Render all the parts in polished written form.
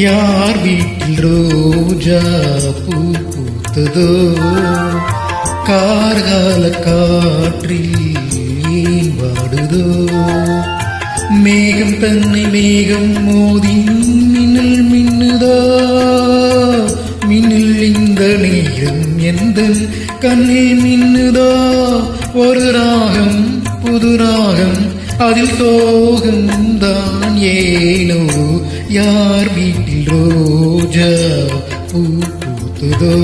யார் வீட்டில் ரோஜா பூ பூத்ததோ, கார்கால காற்றில் ஏன் வாடுதோ, மேகம் தன்னை மேகம் மோதி மின்னல் மின்னுதோ, மின்னில் இந்த நேரம் எந்த கண்ணில் மின்னுதோ, ஒரு ராகம் புது ராகம் அதில் சோகம்தான் ஏனோ, யார் வீட்டில் ரோஜா பூ பூத்ததோ.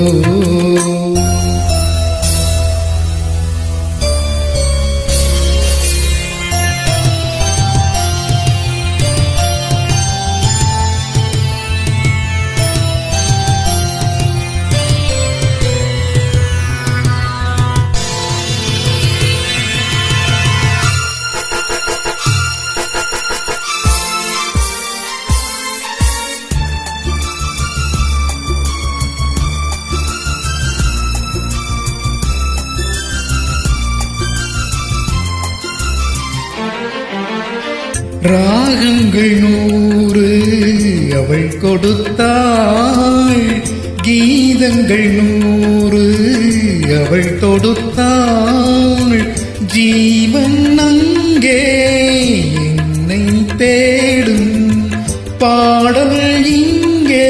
ராகங்கள் 100 அவள் கொடுத்தாள், கீதங்கள் 100 அவள் தொடுத்தாள், ஜீவன் அங்கே என்னை தேடும், பாடல் இங்கே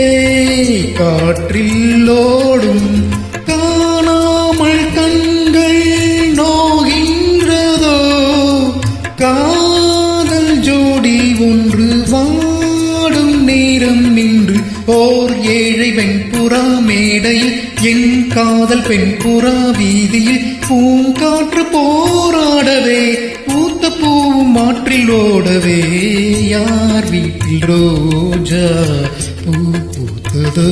காற்றில் ஓடும், காணாமல் கண்கள் நோகின்றதோ, ஜோடி ஒன்று வாடும் நேரம் நின்று, ஓர் ஏழை வெண்புறா மேடையில் என் காதல் பெண்புறா வீதியில், பூங்காற்று போராடவே பூத்த பூவும் மாற்றில் ஓடவே, யார் வீட்டில் ரோஜா பூ பூத்ததோ.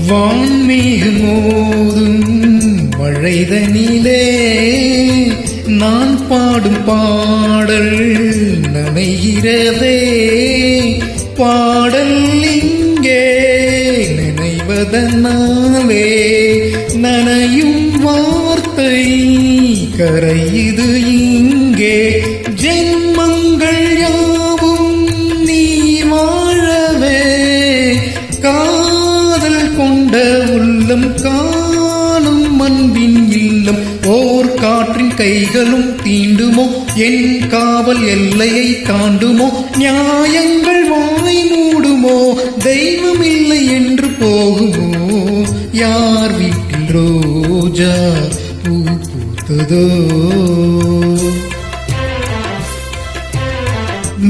வான்மேகம் மோதும் மழைதனிலே நான் பாடும் பாடல் நனைகிறதே, பாடல் இங்கே நினைவதனாலே நனையும் வார்த்தை கரையுது இங்கே, ஜென்மங்கள் யாவும் நீ வாழவே, கொண்ட உள்ளம் காணும் அன்பின் இல்லம், ஓர் காற்றின் கைகளும் தீண்டுமோ, என் காவல் எல்லையை தாண்டுமோ, நியாயங்கள் வாய் மூடுமோ, தெய்வம் இல்லை என்று போகுமோ, யார் வீட்டில் ரோஜா பூ பூத்ததோ.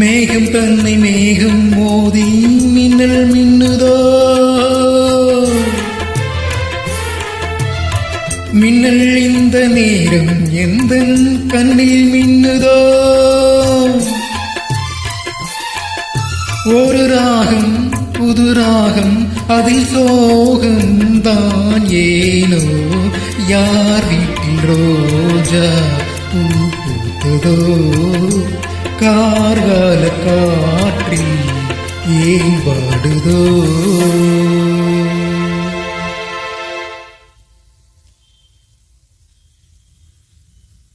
மேகம் தன்னை மேகம் மோதி மின்னல் மின்னுதோ, மின்னல் இந்த நேரம் எந்த கண்ணில் மின்னுதோ, ஒரு ராகம் புது ராகம் அதில் சோகம்தான் ஏனோ, யார் வீட்டில் ரோஜா பூ பூத்ததோ, கார்கால காற்றில் ஏன் வாடுதோ.